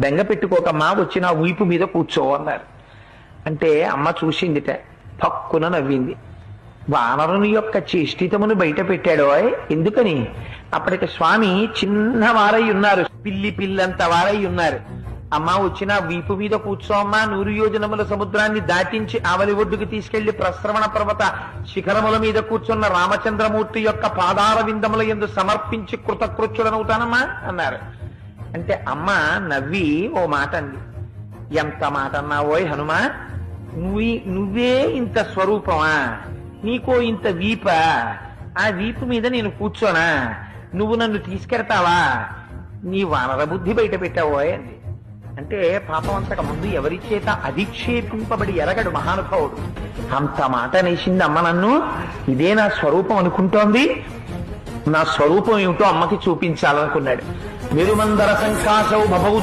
బెంగ పెట్టుకోకమ్మా, వచ్చి నా వీపు మీద కూర్చో అన్నారు. అంటే అమ్మ చూసిందిట, పక్కున నవ్వింది. వానరుని యొక్క చేష్టితమును బయట పెట్టాడో. ఎందుకని? అప్పటికి స్వామి చిన్నవారై ఉన్నారు, పిల్లంత వారై ఉన్నారు. అమ్మ వచ్చిన వీపు మీద కూర్చో అమ్మా, 100 యోజనముల సముద్రాన్ని దాటించి ఆవలి ఒడ్డుకు తీసుకెళ్లి ప్రస్రవణ పర్వత శిఖరముల మీద కూర్చున్న రామచంద్రమూర్తి యొక్క పాదార విందముల యందు సమర్పించి కృతకృత్యుడనవుతానమ్మా అన్నారు. అంటే అమ్మ నవ్వి ఓ మాట అంది. ఎంత మాట అన్నావోయ్ హనుమా, నువ్వే ఇంత స్వరూపమా, నీకో ఇంత వీప, ఆ వీపు మీద నేను కూర్చోనా, నువ్వు నన్ను తీసుకెడతావా, నీ వానర బుద్ధి బయట పెట్టావోయ్ అంది. అంటే పాపం అంతకు ముందు ఎవరి చేత అధిక్షేపింపబడి ఎరగడు మహానుభావుడు. అంత మాట నేసింది అమ్మ నన్ను. ఇదే నా స్వరూపం అనుకుంటోంది, నా స్వరూపం ఏమిటో అమ్మకి చూపించాలనుకున్నాడు. మెరుమందర సంకాశౌ భవౌ